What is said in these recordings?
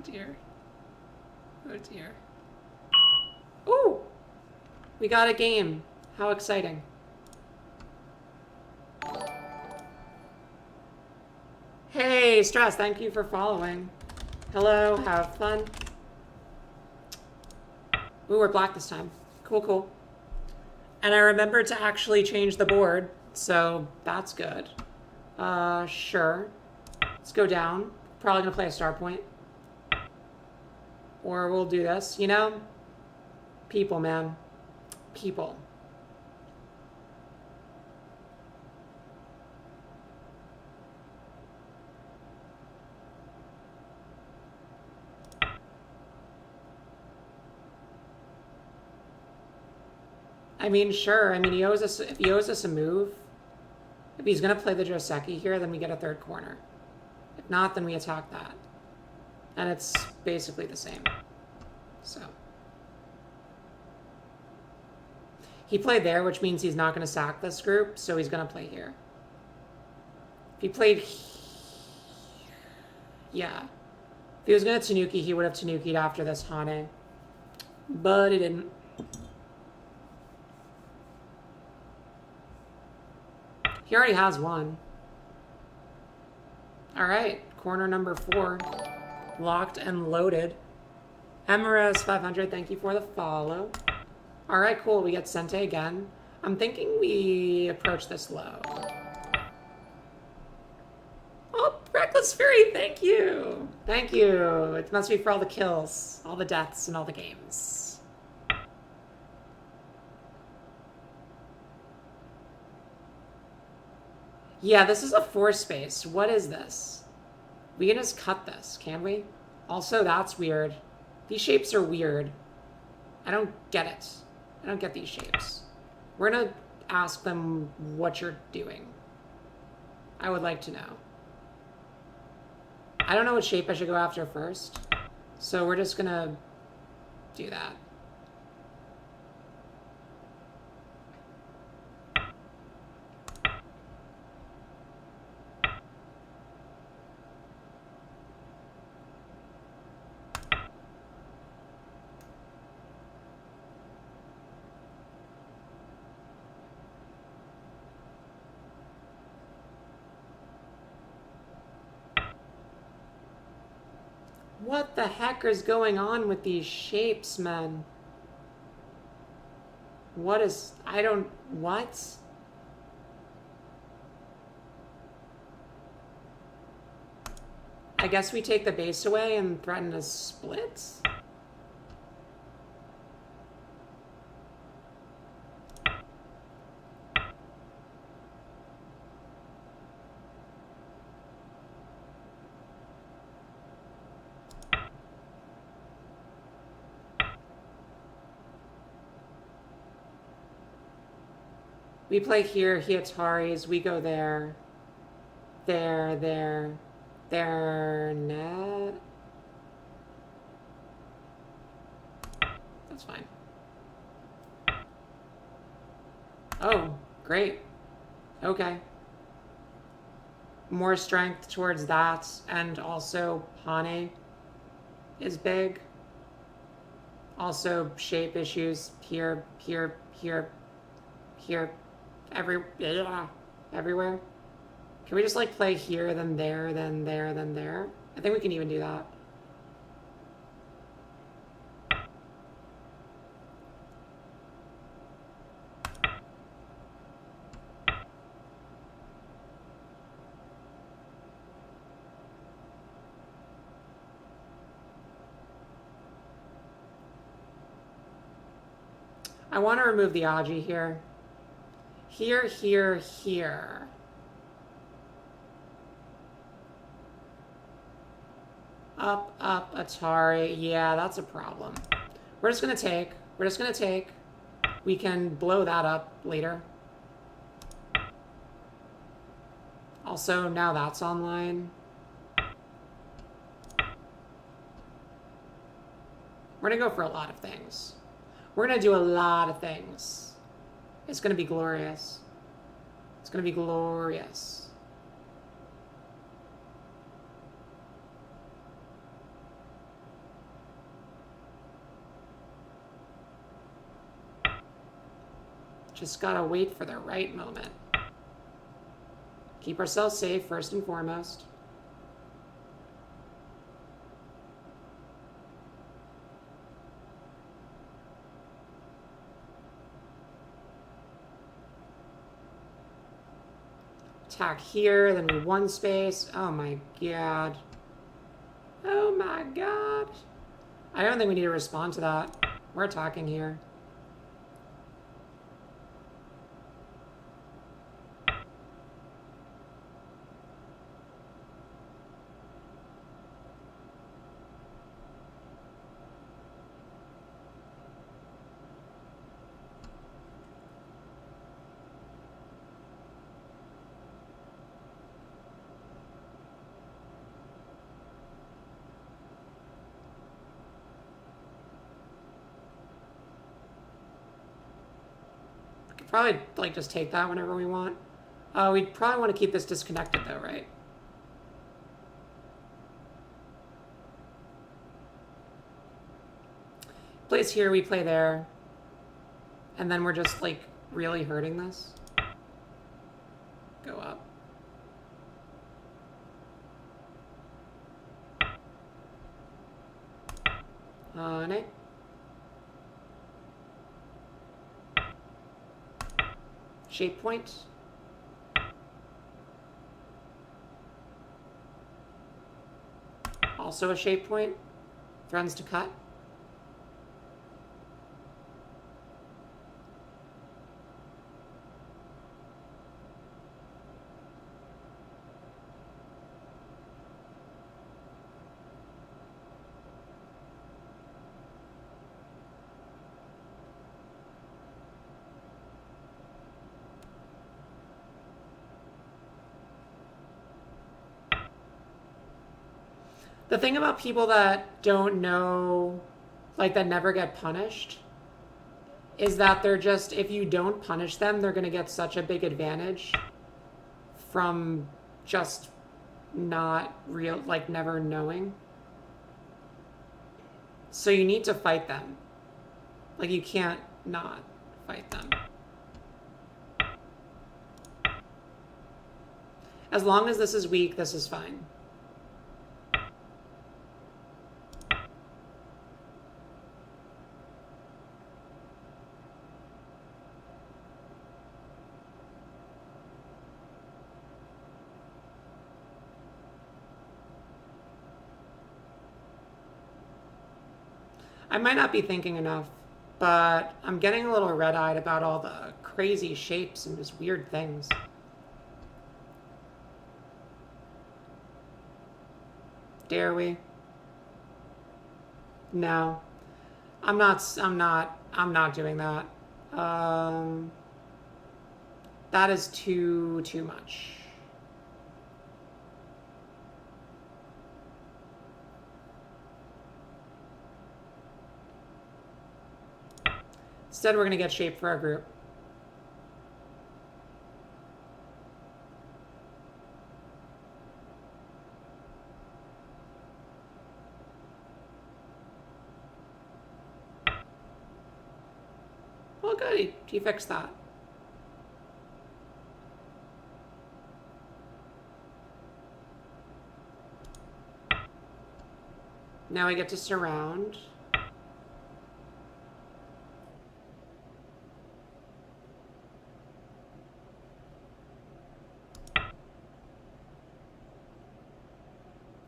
dear. Oh dear. Ooh! We got a game. How exciting. Hey, Stress, thank you for following. Hello, have fun. Ooh, we're black this time. Cool, cool. And I remembered to actually change the board, so that's good. Sure. Let's go down. Probably gonna play a star point. Or we'll do this, you know? People, man. People. I mean, sure. I mean, he owes us, if he owes us a move, if he's going to play the Joseki here, then we get a third corner. If not, then we attack that. And it's basically the same. So. He played there, which means he's not going to sack this group, so he's going to play here. If he played... Yeah. If he was going to Tanuki, he would have Tanuki'd after this Hane. But he didn't. He already has one. Alright, corner number 4. Locked and loaded. Emeras 500, thank you for the follow. Alright, cool, we get Sente again. I'm thinking we approach this low. Oh, Reckless Fury, thank you! Thank you! It must be for all the kills, all the deaths, and all the games. Yeah, this is a 4 space. What is this? We can just cut this, can we? Also, that's weird. These shapes are weird. I don't get it. I don't get these shapes. We're gonna ask them what you're doing. I would like to know. I don't know what shape I should go after first. So we're just gonna do that. What the heck is going on with these shapes, man? What is... I don't... What? I guess we take the base away and threaten a split? We play here, he Ataris, we go there. There, net. That's fine. Oh, great. Okay. More strength towards that, and also Hane is big. Also shape issues here, everywhere. Can we just like play here, then there, then there, then there? I think we can even do that. I want to remove the Aji here. Here. Up, Atari. Yeah, that's a problem. We're just gonna take. We can blow that up later. Also, now that's online. We're gonna go for a lot of things. We're gonna do a lot of things. It's gonna be glorious. It's gonna be glorious. Just gotta wait for the right moment. Keep ourselves safe first and foremost. Attack here, then we one space. Oh my god. Oh my god. I don't think we need to respond to that. We're attacking here. Probably, like, just take that whenever we want. We'd probably want to keep this disconnected, though, right? Plays here, we play there. And then we're just, like, really hurting this. Go up. Nay. Shape point. Also a shape point. Threatens to cut. The thing about people that don't know, like, that never get punished, is that they're just, if you don't punish them, they're going to get such a big advantage from just not real, like, never knowing. So you need to fight them. Like, you can't not fight them. As long as this is weak, this is fine. I might not be thinking enough, but I'm getting a little red-eyed about all the crazy shapes and just weird things. Dare we? No. I'm not doing that. That is too much. Instead, we're going to get shape for our group. Well, good. He fixed that. Now I get to surround.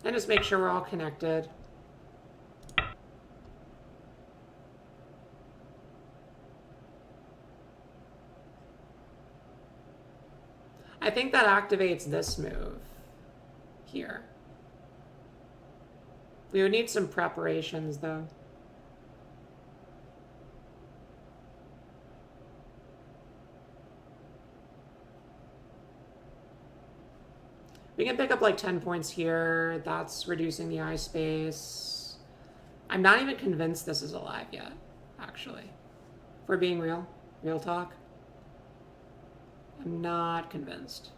And just make sure we're all connected. I think that activates this move here. We would need some preparations, though. We can pick up like 10 points here. That's reducing the eye space. I'm not even convinced this is alive yet, actually. If we're being real talk. I'm not convinced.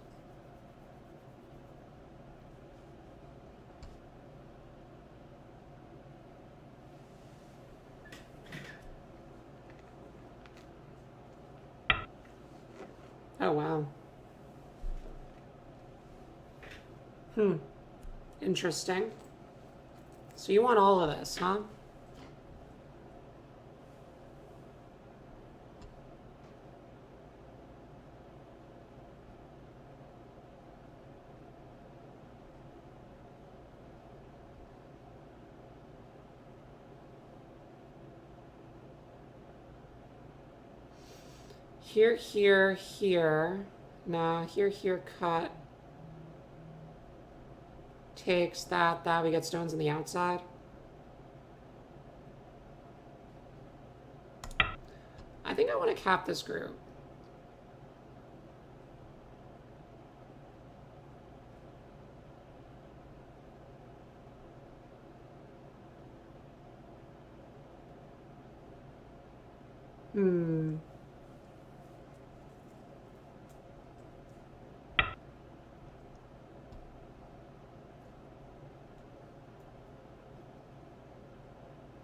Oh, wow. Interesting. So you want all of this, huh? Here, here, here. Nah, here, here, cut. Takes that, that. We get stones on the outside. I think I want to cap this group.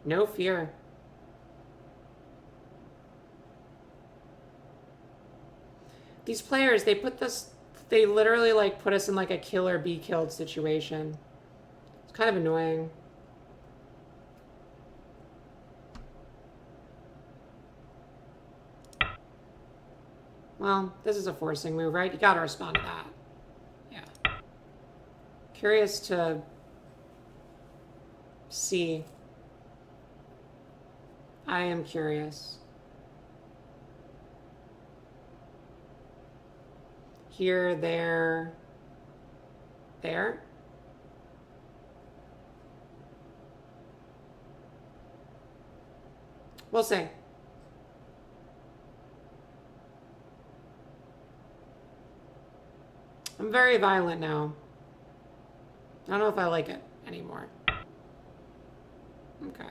No fear. These players, they literally like put us in like a kill or be killed situation. It's kind of annoying. Well, this is a forcing move, right? You gotta respond to that. Yeah. Curious to see. I am curious. Here, there, there. We'll see. I'm very violent now. I don't know if I like it anymore. Okay.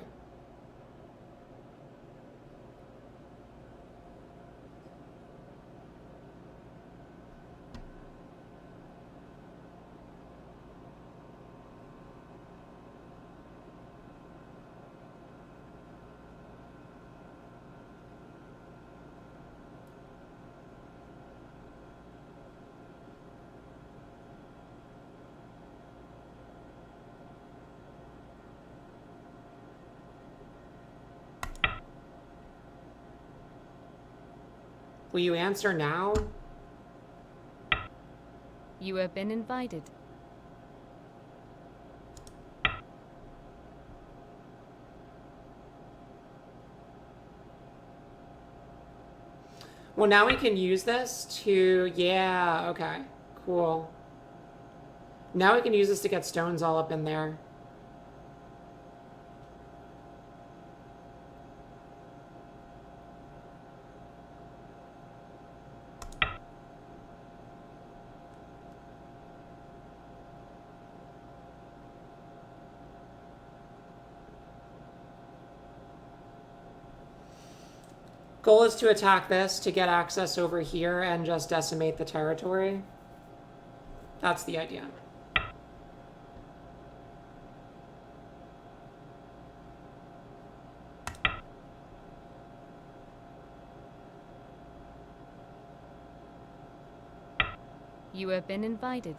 Will you answer now? You have been invited. Well, now we can use this to, yeah, okay, cool. Now we can use this to get stones all up in there. Goal is to attack this to get access over here and just decimate the territory. That's the idea. You have been invited.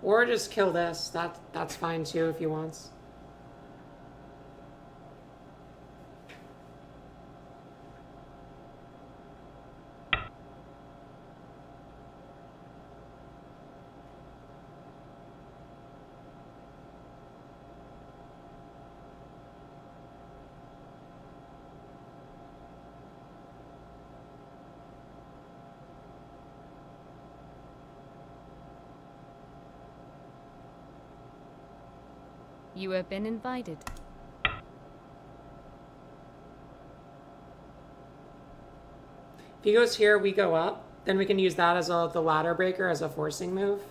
Or just kill this. That's fine too if he wants. You have been invited. If he goes here, we go up. Then we can use that as the ladder breaker as a forcing move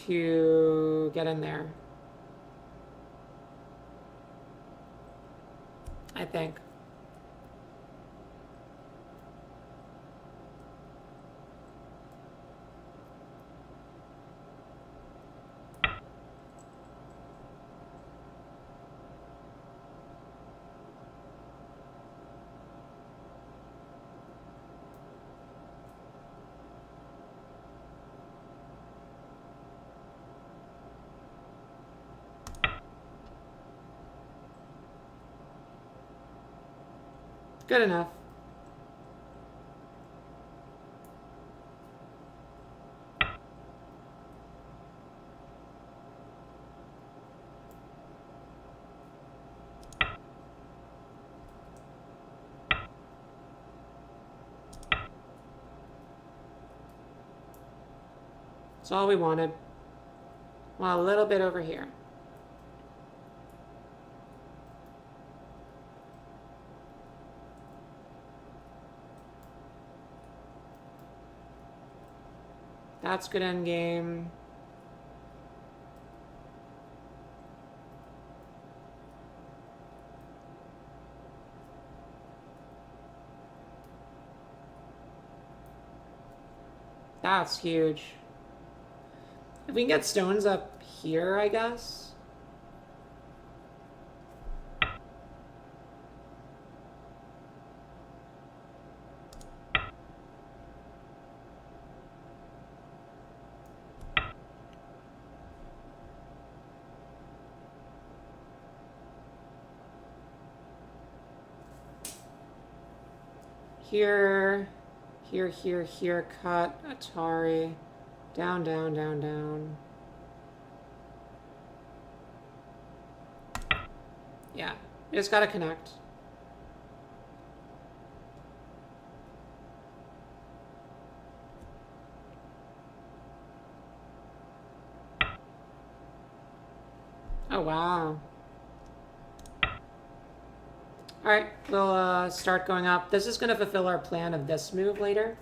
to get in there. I think. Good enough. That's all we wanted. Well, a little bit over here. That's good endgame. That's huge. If we can get stones up here, I guess. Here, here, cut, Atari. Down, down, down, down. Yeah, we just gotta connect. Oh, wow. All right, we'll start going up. This is gonna fulfill our plan of this move later.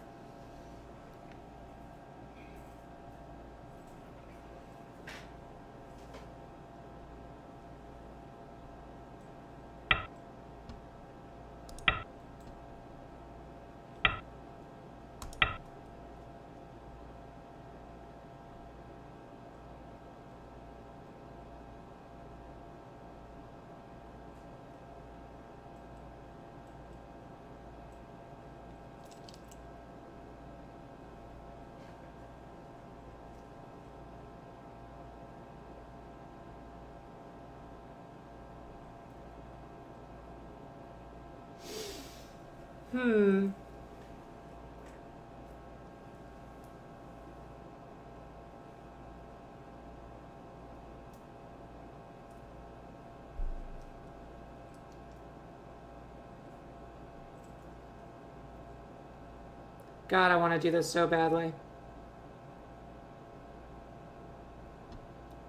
God, I want to do this so badly.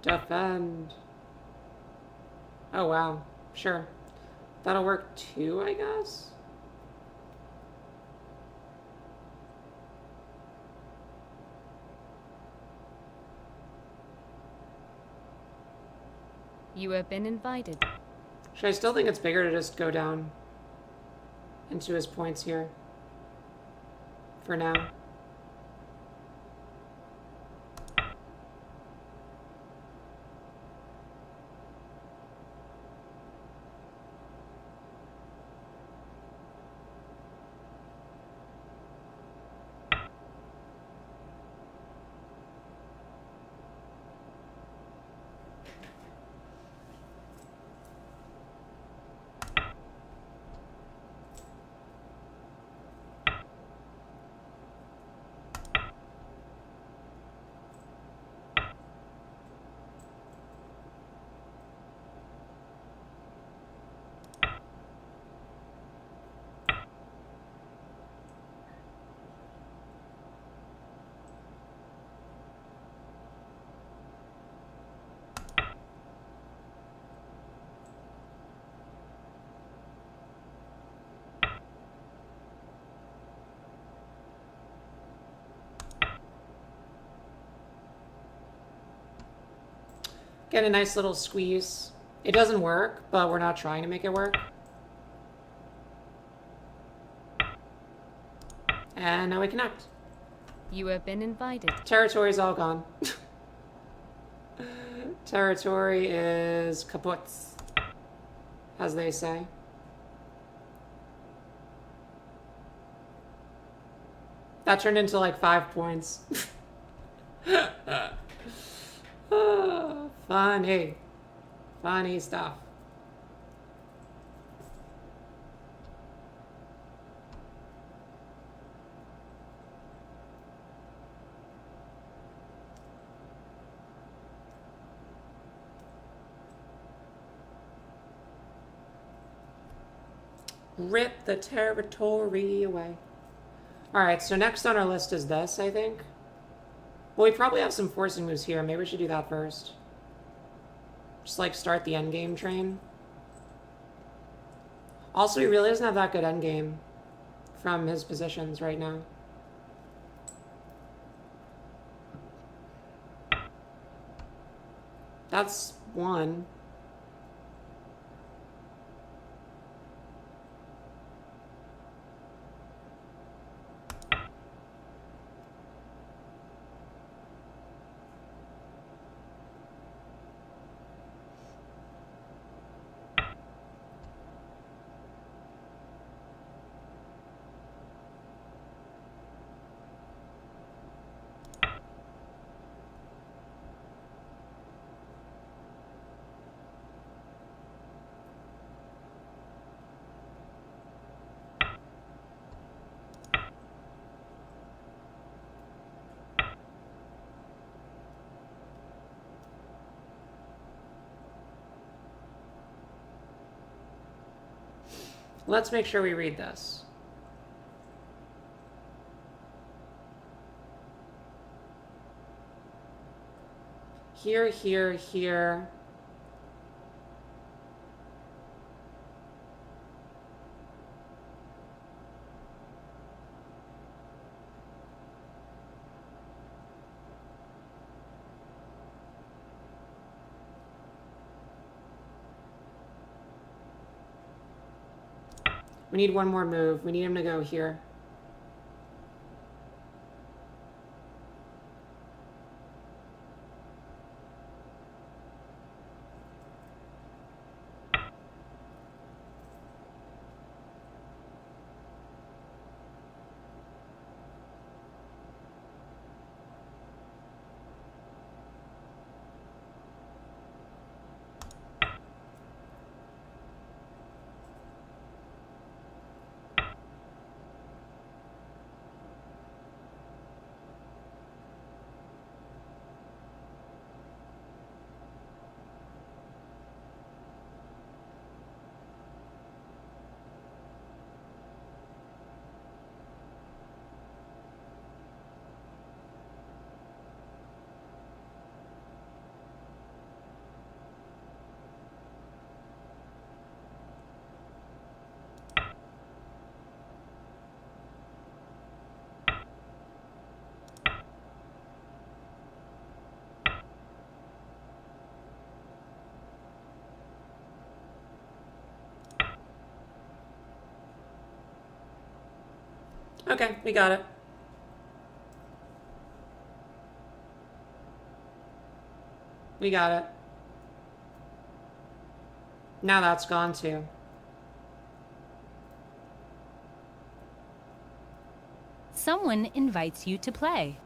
Defend. Oh, wow. Sure. That'll work too, I guess? You have been invited. Should I still think it's bigger to just go down into his points here? For now. Get a nice little squeeze. It doesn't work, but we're not trying to make it work. And now we connect. You have been invited. Territory's all gone. Territory is kaput, as they say. That turned into like 5 points. Funny. Funny stuff. Rip the territory away. Alright, so next on our list is this, I think. Well, we probably have some forcing moves here. Maybe we should do that first. Just, like, start the endgame train. Also, he really doesn't have that good endgame from his positions right now. That's one. Let's make sure we read this. Here, here, here. We need one more move. We need him to go here. Okay, we got it. We got it. Now that's gone too. Someone invites you to play.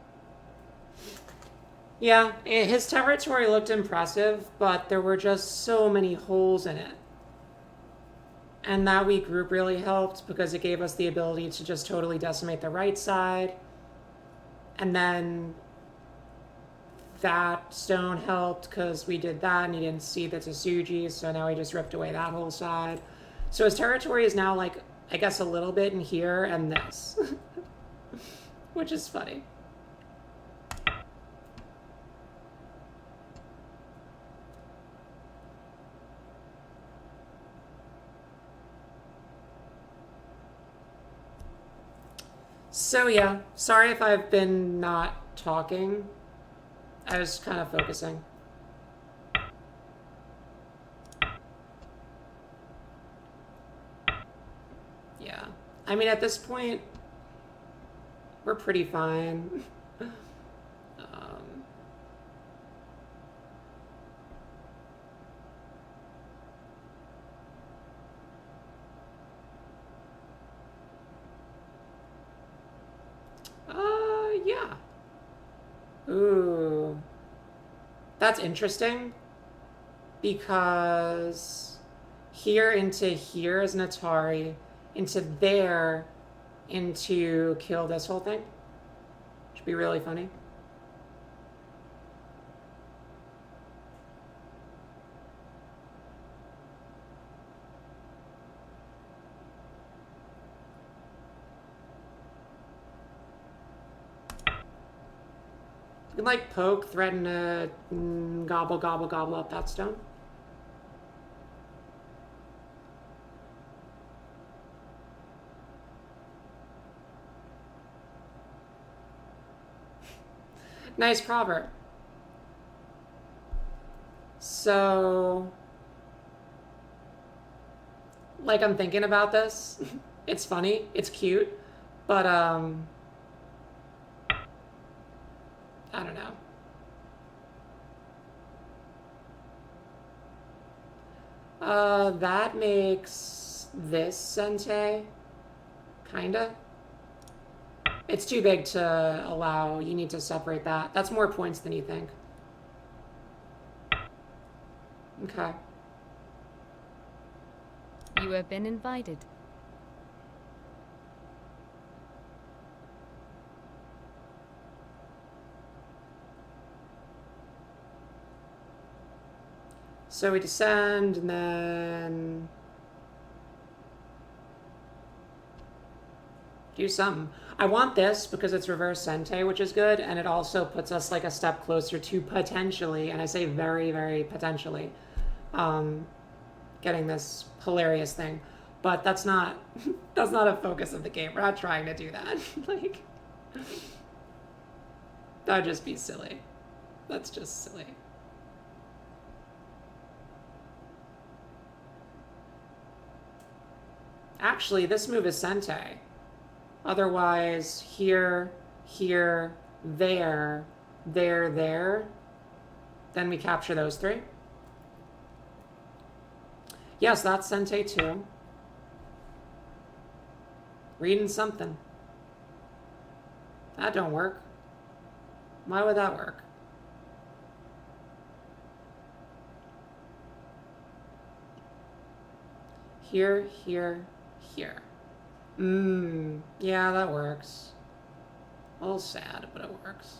Yeah, his territory looked impressive, but there were just so many holes in it. And that weak group really helped because it gave us the ability to just totally decimate the right side. And then that stone helped because we did that and he didn't see the Tsuji, so now he just ripped away that whole side. So his territory is now, like, I guess a little bit in here and this. Which is funny. So yeah, sorry if I've been not talking. I was kind of focusing. Yeah. I mean, at this point, we're pretty fine. Yeah. Ooh. That's interesting. Because here into here is an Atari. Into there into kill this whole thing. Should be really funny. can, like, poke, threaten to gobble, gobble, gobble up that stone. Nice proverb. So, like, I'm thinking about this. It's funny. It's cute. But, I don't know. That makes this Sente, kinda. It's too big to allow. You need to separate that. That's more points than you think. Okay. You have been invited. So we descend and then do something. I want this because it's reverse Sente, which is good, and it also puts us like a step closer to potentially, and I say very, very potentially, getting this hilarious thing. But that's not that's not a focus of the game. We're not trying to do that. Like, that'd just be silly. That's just silly. Actually, this move is Sente. Otherwise, here, here, there, there. Then we capture those three. Yes, that's Sente too. Reading something. That don't work. Why would that work? Here, here, here. Yeah, that works. A little sad, but it works.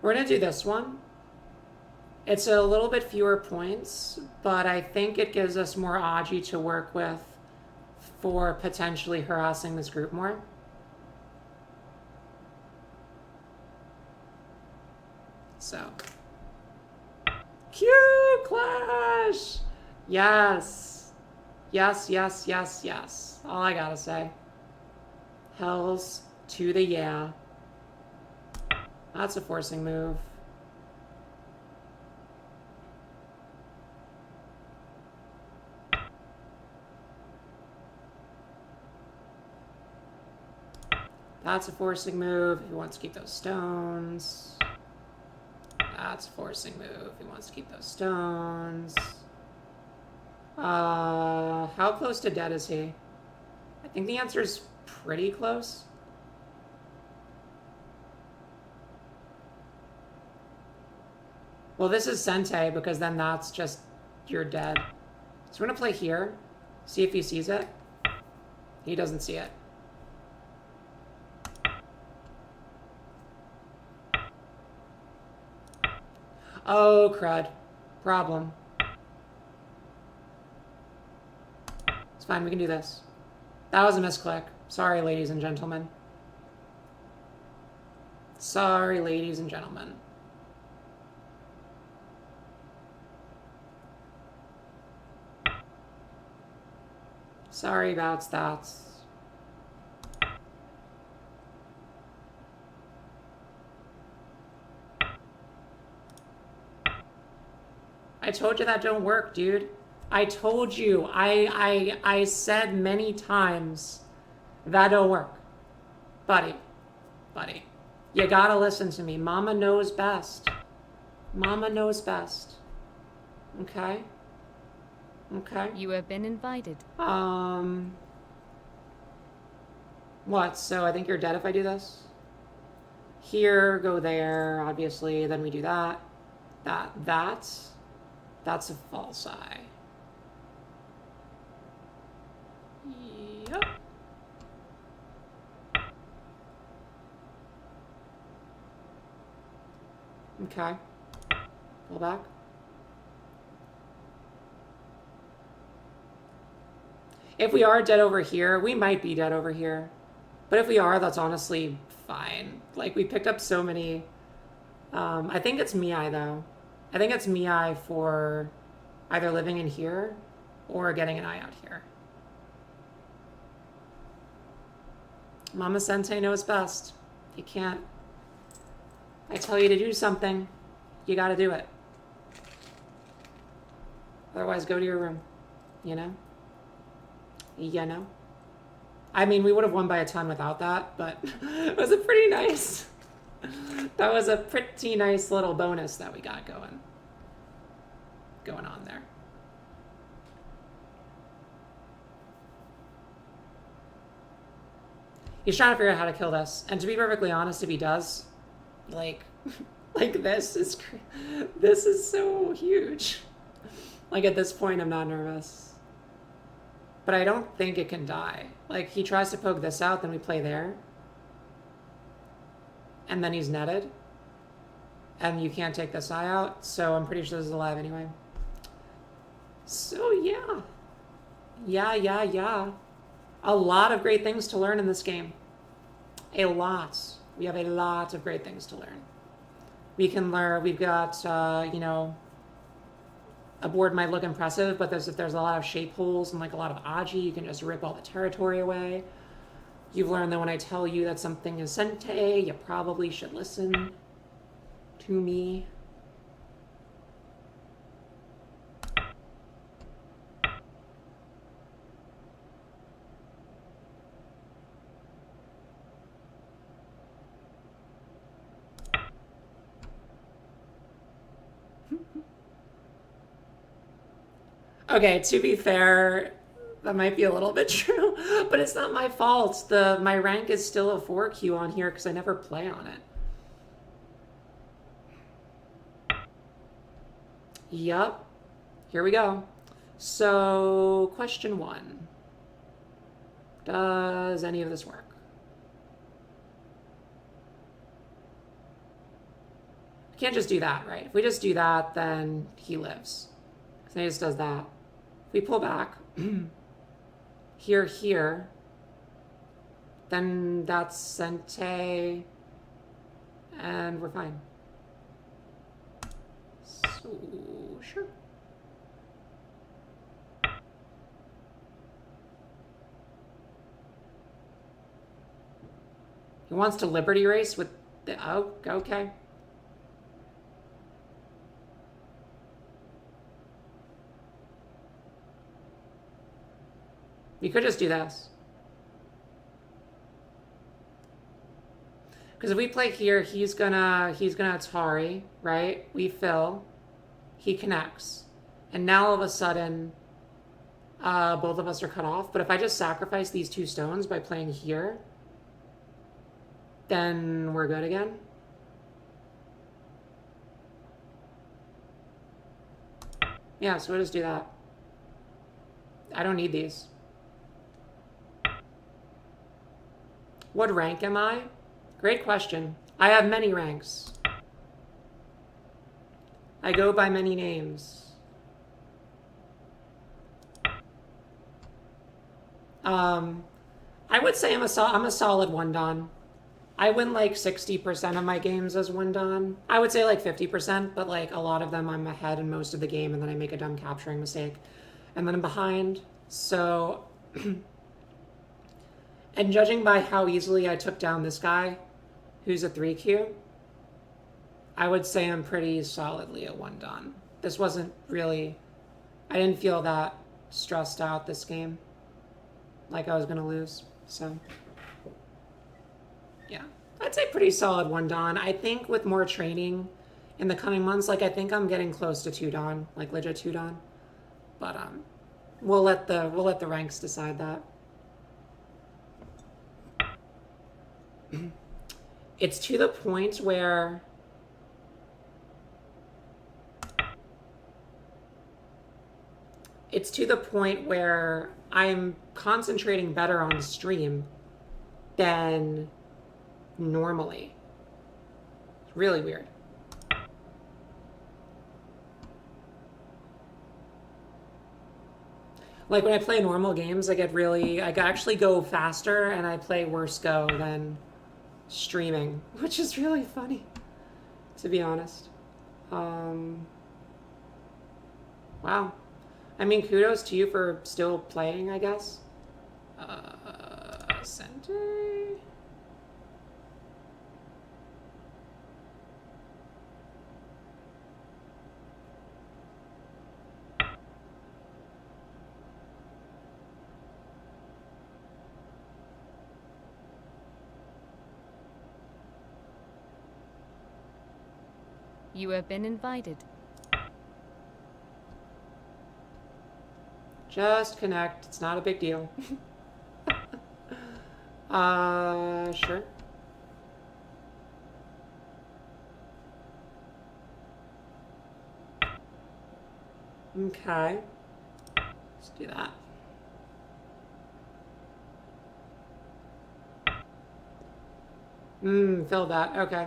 We're gonna do this one. It's a little bit fewer points, but I think it gives us more Aji to work with for potentially harassing this group more. So, Q Clash! Yes. Yes, yes, yes, yes. All I gotta say. Hells to the yeah. That's a forcing move. That's a forcing move. He wants to keep those stones. That's a forcing move. He wants to keep those stones. How close to dead is he? I think the answer is pretty close. Well, this is Sente because then that's just you're dead. So we're gonna play here, see if he sees it. He doesn't see it. Oh, crud. Problem. It's fine, we can do this. That was a misclick. Sorry, ladies and gentlemen. Sorry, ladies and gentlemen. Sorry about that. I told you that don't work, dude. I told you. I said many times that don't work. Buddy. Buddy. You gotta listen to me. Mama knows best. Mama knows best. Okay? Okay? You have been invited. What? So I think you're dead if I do this? Here, go there, obviously. Then we do that. That's a false eye. Yep. Okay. Pull back. If we are dead over here, we might be dead over here. But if we are, that's honestly fine. Like, we picked up so many... I think it's Miai, though. I think it's Miai for either living in here or getting an eye out here. Mama Sente knows best. You can't... I tell you to do something, you gotta do it. Otherwise, go to your room. You know? You know? I mean, we would have won by a ton without that, but it was a pretty nice... That was a pretty nice little bonus that we got going on there. He's trying to figure out how to kill this, and to be perfectly honest, if he does, like this is so huge. Like, at this point, I'm not nervous. But I don't think it can die. Like, he tries to poke this out, then we play there. And then he's netted. And you can't take this eye out, so I'm pretty sure this is alive anyway. So, yeah. Yeah. A lot of great things to learn in this game. A lot. We have a lot of great things to learn. We can learn, we've got, you know, a board might look impressive, but if there's a lot of shape holes and like a lot of aji, you can just rip all the territory away. You've learned that when I tell you that something is Sente, you probably should listen to me. Okay, to be fair, that might be a little bit true, but it's not my fault. My rank is still a 4Q on here because I never play on it. Yup. Here we go. So, question 1. Does any of this work? We can't just do that, right? If we just do that, then he lives. So he just does that. If we pull back, here, then that's Sente, and we're fine. So, sure. He wants to Liberty Race with the... Oh, okay. We could just do this. Because if we play here, he's gonna Atari, right? We fill. He connects. And now all of a sudden, both of us are cut off. But if I just sacrifice these 2 stones by playing here, then we're good again. Yeah, so we'll just do that. I don't need these. What rank am I? Great question. I have many ranks. I go by many names. I would say I'm a solid 1-dan. I win like 60% of my games as 1-dan. I would say like 50%, but like a lot of them I'm ahead in most of the game and then I make a dumb capturing mistake. And then I'm behind. So... And judging by how easily I took down this guy, who's a 3Q, I would say I'm pretty solidly a 1-dan. This wasn't really... I didn't feel that stressed out this game. Like I was going to lose, so... Yeah. I'd say pretty solid 1-dan. I think with more training in the coming months, like I think I'm getting close to 2-dan, like legit 2-dan. But we'll let the ranks decide that. It's to the point where I'm concentrating better on stream than normally. It's really weird. Like when I play normal games, I actually go faster and I play worse Go than streaming, which is really funny, to be honest. Wow. I mean, kudos to you for still playing, I guess. Sente? You have been invited. Just connect. It's not a big deal. Sure. Okay. Let's do that. Filled that. Okay.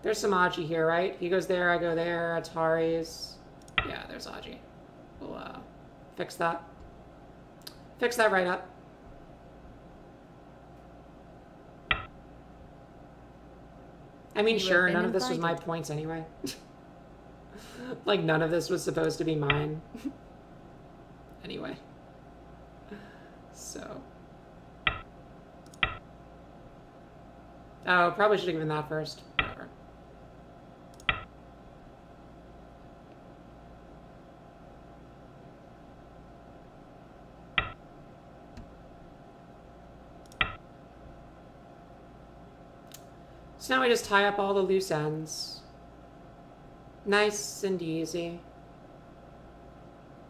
There's some Aji here, right? He goes there, I go there. Atari's. Yeah, there's Aji. We'll fix that. Fix that right up. I mean, sure, none of this was my points anyway. Like, none of this was supposed to be mine. Anyway. So. Oh, probably should have given that first. Whatever. So now we just tie up all the loose ends. Nice and easy.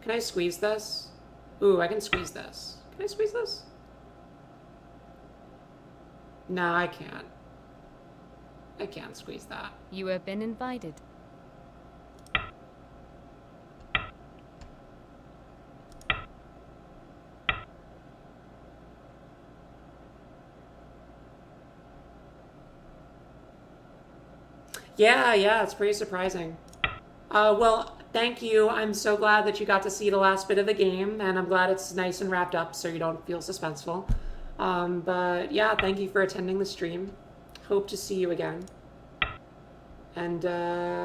Can I squeeze this? Ooh, I can squeeze this. Can I squeeze this? No, I can't. I can't squeeze that. You have been invited. Yeah, it's pretty surprising. Well, thank you. I'm so glad that you got to see the last bit of the game, and I'm glad it's nice and wrapped up so you don't feel suspenseful. But yeah, thank you for attending the stream. Hope to see you again. And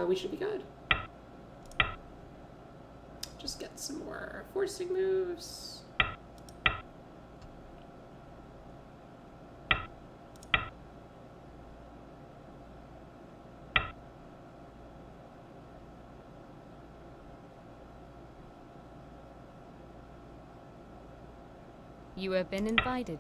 we should be good. Just get some more forcing moves. You have been invited.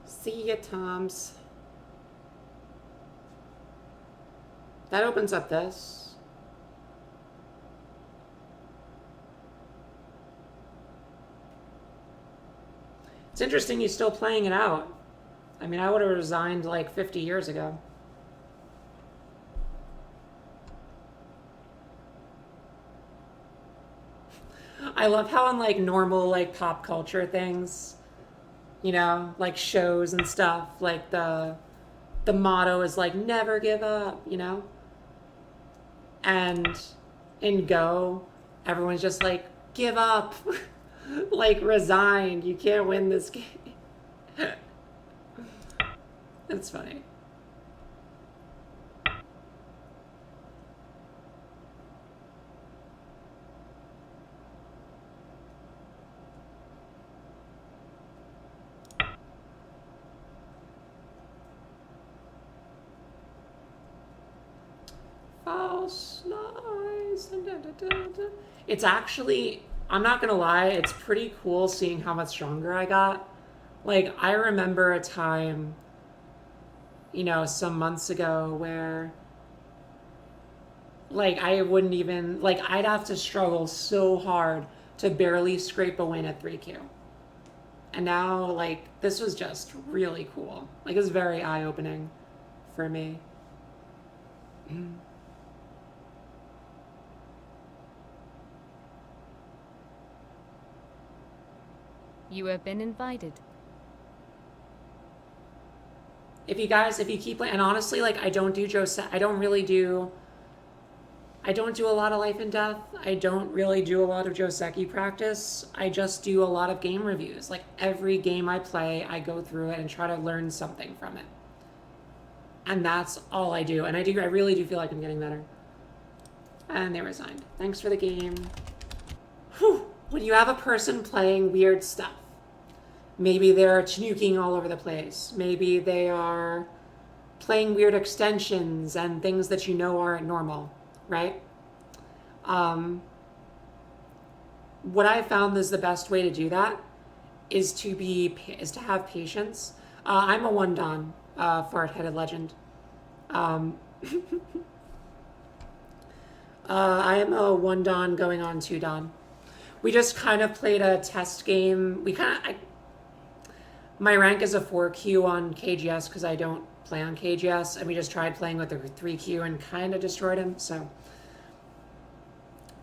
See ya, Toms. That opens up this. It's interesting you're still playing it out. I mean, I would have resigned like 50 years ago. I love how on like normal like pop culture things, you know, like shows and stuff, like the motto is like never give up, you know? And in Go, everyone's just like give up. Like resign. You can't win this game. It's funny. False lies. It's actually, I'm not gonna lie, it's pretty cool seeing how much stronger I got. Like, I remember a time, you know, some months ago where, like, I wouldn't even, like, I'd have to struggle so hard to barely scrape a win at 3Q. And now, like, this was just really cool. Like, it's very eye-opening for me. You have been invited. If you keep playing, and honestly, like, I don't do I don't do a lot of life and death. I don't really do a lot of Joseki practice. I just do a lot of game reviews. Like, every game I play, I go through it and try to learn something from it. And that's all I do. And I really do feel like I'm getting better. And they resigned. Thanks for the game. Whew. When you have a person playing weird stuff, maybe they're tanuking all over the place. Maybe they are playing weird extensions and things that you know aren't normal, right? What I found is the best way to do that is to have patience. I'm a 1-dan, fart-headed legend. I am a 1-dan going on 2-dan. We just kind of played a test game. My rank is a 4Q on KGS because I don't play on KGS, and we just tried playing with the 3Q and kind of destroyed him, so.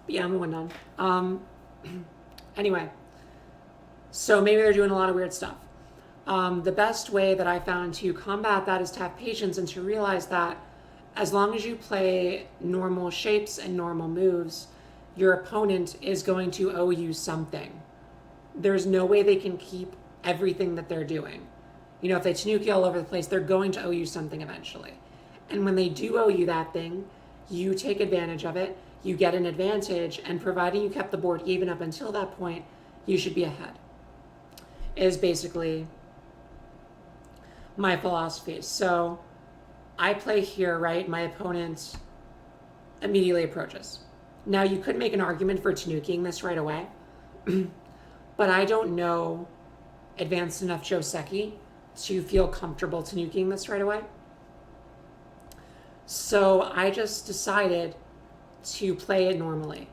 But yeah, I'm a 1-dan. Anyway, so maybe they're doing a lot of weird stuff. The best way that I found to combat that is to have patience and to realize that as long as you play normal shapes and normal moves, your opponent is going to owe you something. There's no way they can keep everything that they're doing. You know, if they tanuki all over the place, they're going to owe you something eventually. And when they do owe you that thing, you take advantage of it, you get an advantage, and providing you kept the board even up until that point, you should be ahead. Is basically my philosophy. So I play here, right? My opponent immediately approaches. Now, you could make an argument for tanuking this right away, but I don't know advanced enough Joseki to feel comfortable tanuking this right away. So I just decided to play it normally.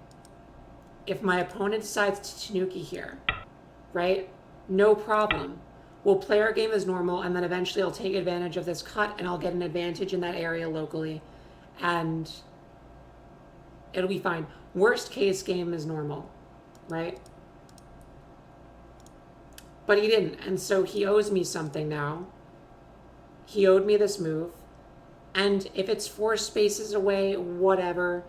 If my opponent decides to tanuki here, right? No problem. We'll play our game as normal, and then eventually I'll take advantage of this cut, and I'll get an advantage in that area locally, and it'll be fine. Worst case game is normal, right? But he didn't, and so he owes me something now. He owed me this move, and if it's 4 spaces away, whatever,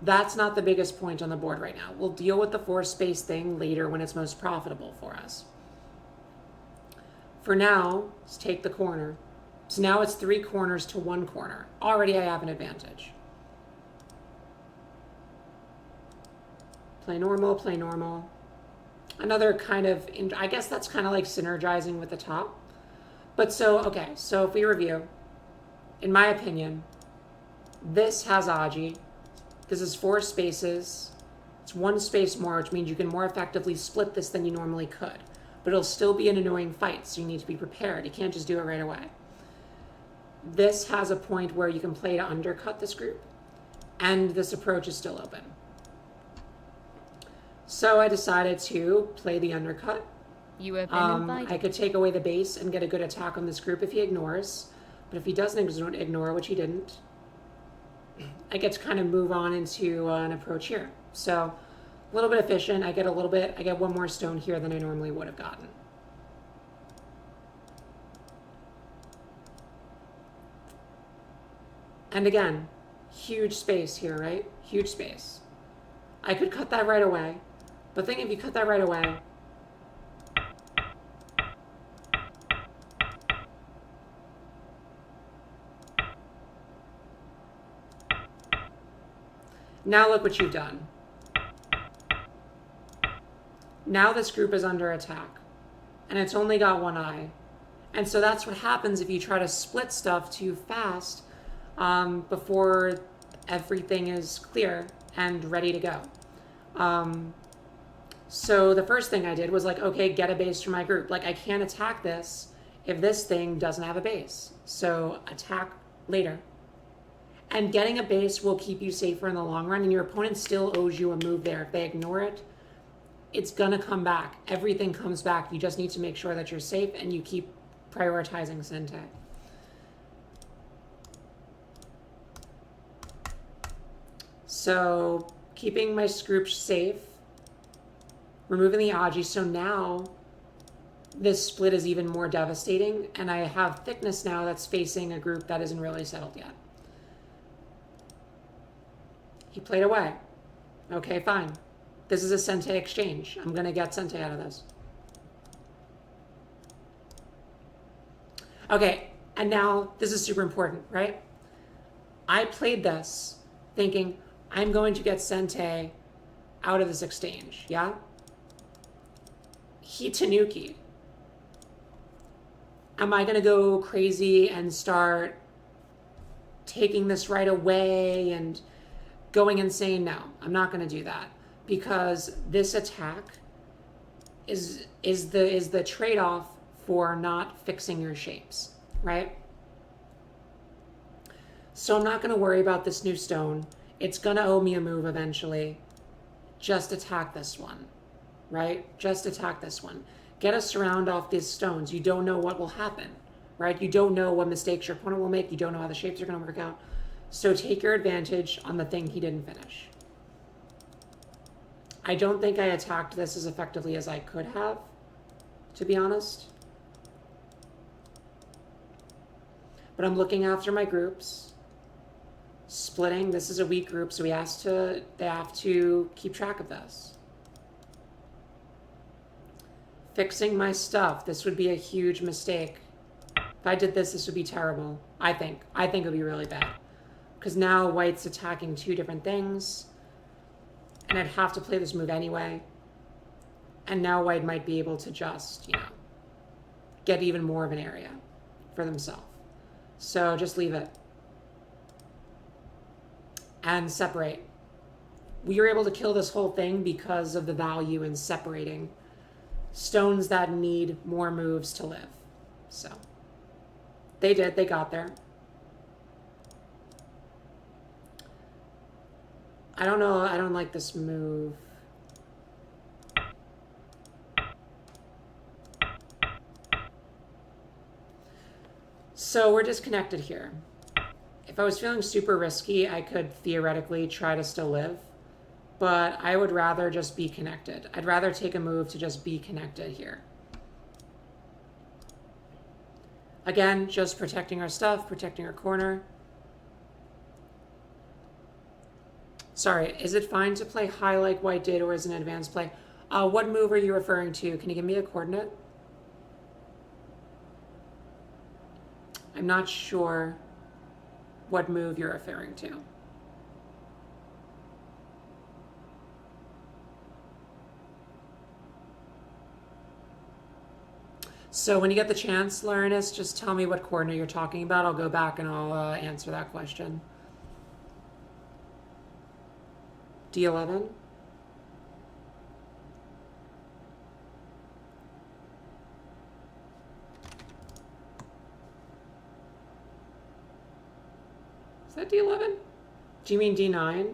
that's not the biggest point on the board right now. We'll deal with the 4 space thing later when it's most profitable for us. For now, let's take the corner. So now it's 3 corners to 1 corner. Already I have an advantage. Play normal, play normal. Another kind of, I guess that's kind of like synergizing with the top. But so, okay, so if we review, in my opinion, this has Aji. This is 4 spaces. It's 1 space more, which means you can more effectively split this than you normally could. But it'll still be an annoying fight, so you need to be prepared. You can't just do it right away. This has a point where you can play to undercut this group, and this approach is still open. So I decided to play the undercut. You have been invited. I could take away the base and get a good attack on this group if he ignores. But if he doesn't ignore, which he didn't, I get to kind of move on into an approach here. So a little bit efficient. I get 1 more stone here than I normally would have gotten. And again, huge space here, right? Huge space. I could cut that right away. But think if you cut that right away, now look what you've done. Now this group is under attack, and it's only got 1 eye. And so that's what happens if you try to split stuff too fast before everything is clear and ready to go. So the first thing I did was like, okay, get a base from my group. Like, I can't attack this if this thing doesn't have a base. So attack later. And getting a base will keep you safer in the long run, and your opponent still owes you a move there. If they ignore it, it's going to come back. Everything comes back. You just need to make sure that you're safe and you keep prioritizing Sente. So keeping my group safe, removing the Aji. So now this split is even more devastating, and I have thickness now that's facing a group that isn't really settled yet. He played away. Okay, fine. This is a Sente exchange. I'm going to get Sente out of this. Okay, and now this is super important, right? I played this thinking I'm going to get Sente out of this exchange, yeah? He Tanuki. Am I going to go crazy and start taking this right away and going insane? No, I'm not going to do that, because this attack is the trade-off for not fixing your shapes, right? So I'm not going to worry about this new stone. It's going to owe me a move eventually. Just attack this one, right? Just attack this one. Get a surround off these stones. You don't know what will happen, right? You don't know what mistakes your opponent will make. You don't know how the shapes are going to work out. So take your advantage on the thing he didn't finish. I don't think I attacked this as effectively as I could have, to be honest. But I'm looking after my groups. Splitting, this is a weak group, so they have to keep track of this. Fixing my stuff, this would be a huge mistake. If I did this, this would be terrible. I think it would be really bad. Because now white's attacking two different things. And I'd have to play this move anyway. And now white might be able to just, get even more of an area for themselves. So just leave it. And separate. We were able to kill this whole thing because of the value in separating stones that need more moves to live. So they did, they got there. I don't know, I don't like this move. So we're disconnected here. If I was feeling super risky, I could theoretically try to still live, but I would rather just be connected. I'd rather take a move to just be connected here. Again, just protecting our stuff, protecting our corner. Sorry, is it fine to play high like white did, or is it an advanced play? What move are you referring to? Can you give me a coordinate? I'm not sure what move you're referring to. So when you get the chance, Laurenus, just tell me what coordinate you're talking about. I'll go back and I'll answer that question. D11? Is that D11? Do you mean D9?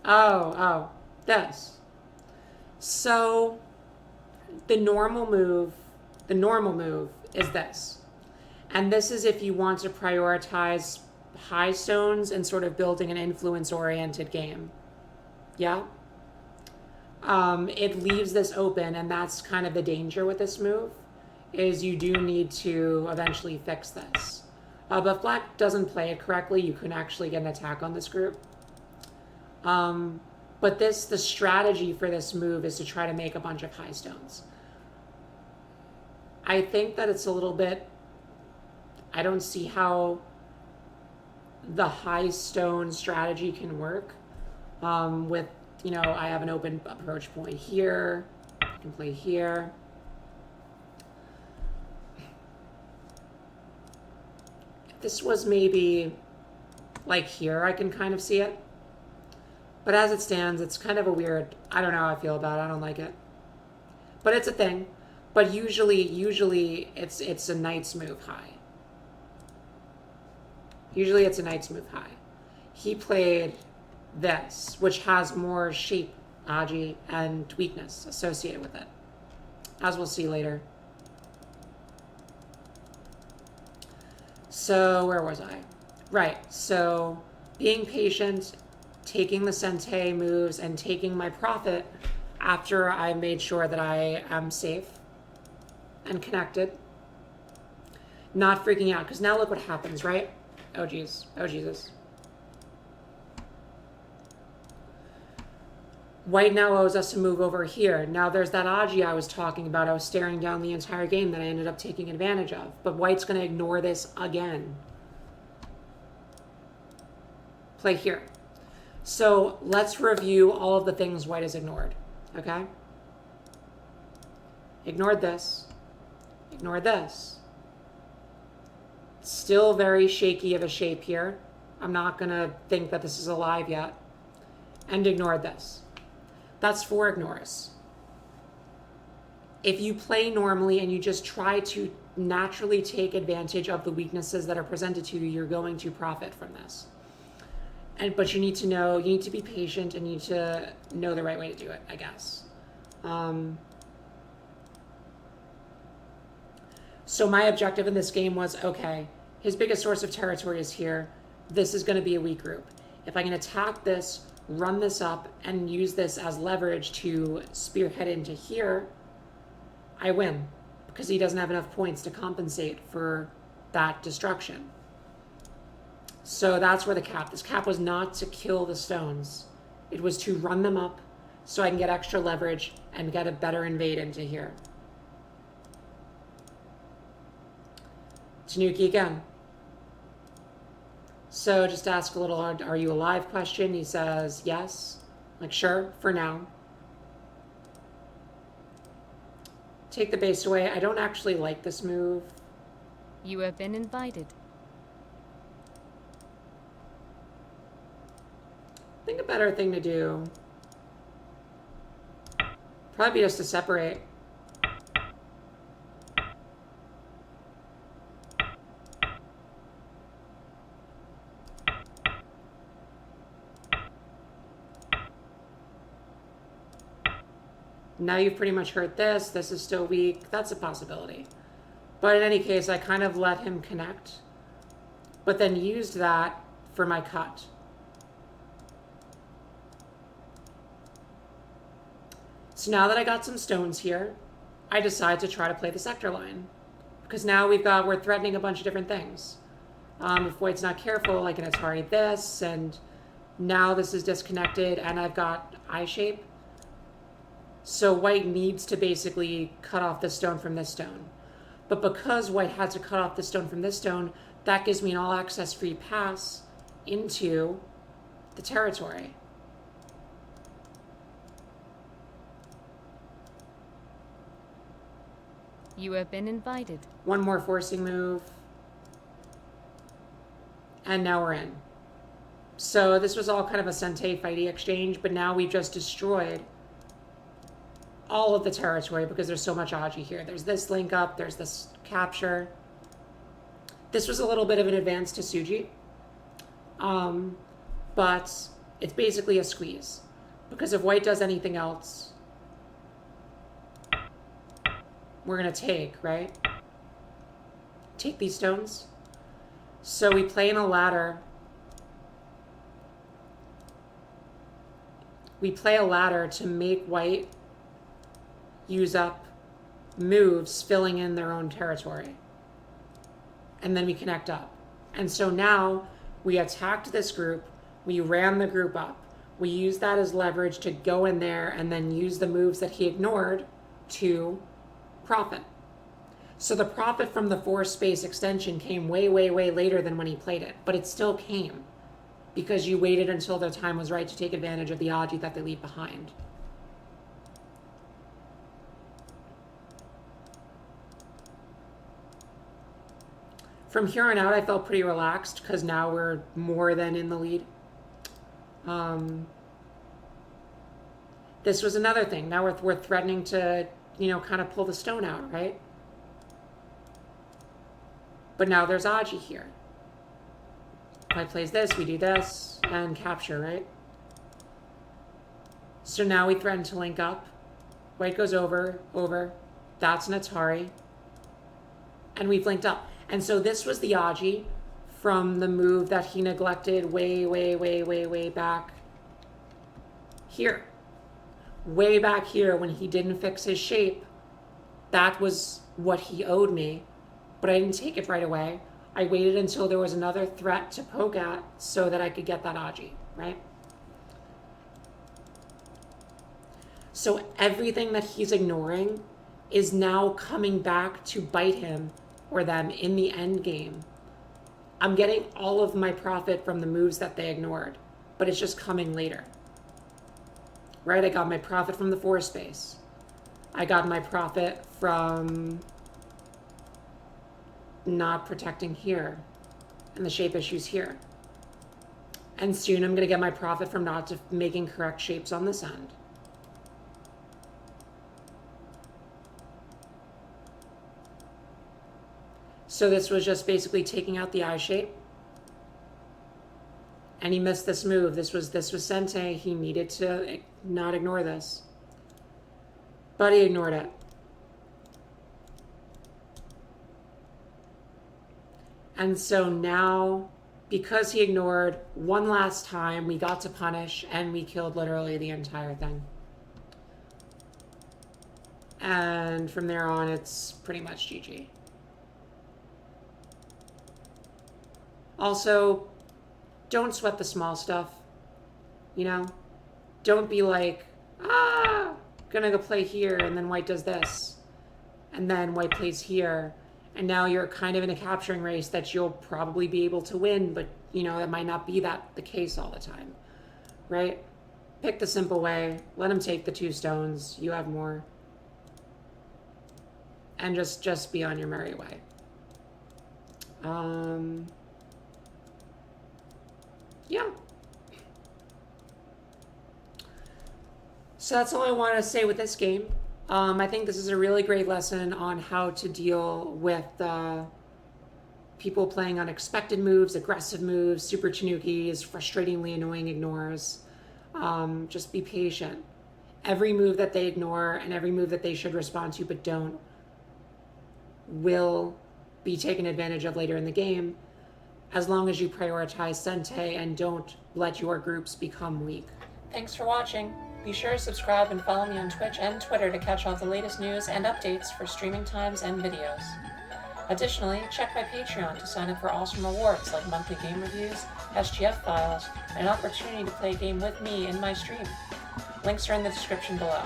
Oh, this. So the normal move is this. And this is if you want to prioritize high stones and sort of building an influence-oriented game. Yeah? It leaves this open, and that's kind of the danger with this move, is you do need to eventually fix this. But if black doesn't play it correctly, you can actually get an attack on this group. But the strategy for this move is to try to make a bunch of high stones. I think that it's a little bit, I don't see how the high stone strategy can work with, I have an open approach point here, I can play here. If this was maybe like here, I can kind of see it. But as it stands, it's kind of a weird, I don't know how I feel about it, I don't like it. But it's a thing. But usually it's a knight's move high. Usually it's a knight's move high. He played this, which has more shape, Aji, and weakness associated with it, as we'll see later. So where was I? Right, so being patient, taking the Sente moves, and taking my profit, after I made sure that I am safe and connected. Not freaking out, because now look what happens, right? Oh, geez. Oh, Jesus. White now owes us to move over here. Now there's that Aji I was talking about. I was staring down the entire game that I ended up taking advantage of. But White's going to ignore this again. Play here. So let's review all of the things White has ignored. Okay? Ignored this. Ignored this. Still very shaky of a shape here. I'm not going to think that this is alive yet. And ignored this. That's 4 ignores. If you play normally and you just try to naturally take advantage of the weaknesses that are presented to you, you're going to profit from this. But you need to know, you need to be patient and you need to know the right way to do it, I guess. So my objective in this game was, okay, his biggest source of territory is here. This is going to be a weak group. If I can attack this, run this up, and use this as leverage to spearhead into here, I win. Because he doesn't have enough points to compensate for that destruction. So that's where the cap. This cap was not to kill the stones. It was to run them up so I can get extra leverage and get a better invade into here. Tanuki again. So just ask a little, are you alive question? He says, yes. Like, sure, for now. Take the base away. I don't actually like this move. You have been invited. I think a better thing to do probably be just to separate. Now you've pretty much hurt this. This is still weak. That's a possibility. But in any case, I kind of let him connect, but then used that for my cut. So now that I got some stones here, I decide to try to play the sector line. Because now we're threatening a bunch of different things. If White's not careful, I can Atari this, and now this is disconnected, and I've got eye shape. So White needs to basically cut off this stone from this stone. But because White had to cut off the stone from this stone, that gives me an all-access free pass into the territory. You have been invited. One more forcing move. And now we're in. So this was all kind of a Sente fighty exchange, but now we've just destroyed all of the territory because there's so much Aji here. There's this link up, there's this capture. This was a little bit of an advance to Suji. But it's basically a squeeze. Because if White does anything else, we're going to take, right? Take these stones. So we play in a ladder. We play a ladder to make White use up moves filling in their own territory. And then we connect up. And so now we attacked this group. We ran the group up. We used that as leverage to go in there and then use the moves that he ignored to profit. So the profit from the force space extension came way, way, way later than when he played it. But it still came because you waited until the time was right to take advantage of the Aji that they leave behind. From here on out, I felt pretty relaxed because now we're more than in the lead. This was another thing. Now we're threatening to, kind of pull the stone out, right? But now there's Aji here. White plays this, we do this, and capture, right? So now we threaten to link up. White goes over. That's an Atari. And we've linked up. And so this was the Aji from the move that he neglected way, way, way, way, way back here. way back here when he didn't fix his shape, that was what he owed me, but I didn't take it right away. I waited until there was another threat to poke at so that I could get that Aji, right? So everything that he's ignoring is now coming back to bite him or them in the end game. I'm getting all of my profit from the moves that they ignored, but it's just coming later. Right? I got my profit from the force space. I got my profit from not protecting here and the shape issues here. And soon I'm going to get my profit from not making correct shapes on this end. So this was just basically taking out the eye shape. And he missed this move. This was Sente. He needed to not ignore this. But he ignored it. And so now, because he ignored one last time, we got to punish and we killed literally the entire thing. And from there on, it's pretty much GG. Also, don't sweat the small stuff, you know? Don't be like, gonna go play here, and then white does this. And then white plays here. And now you're kind of in a capturing race that you'll probably be able to win, but, you know, that might not be the case all the time, right? Pick the simple way. Let him take the 2 stones. You have more. And just be on your merry way. Yeah. So that's all I want to say with this game. I think this is a really great lesson on how to deal with people playing unexpected moves, aggressive moves, super chinukis, frustratingly annoying ignores. Just be patient. Every move that they ignore and every move that they should respond to but don't will be taken advantage of later in the game, as long as you prioritize Sente and don't let your groups become weak. Thanks for watching. Be sure to subscribe and follow me on Twitch and Twitter to catch all the latest news and updates for streaming times and videos. Additionally, check my Patreon to sign up for awesome rewards like monthly game reviews, SGF files, and an opportunity to play a game with me in my stream. Links are in the description below.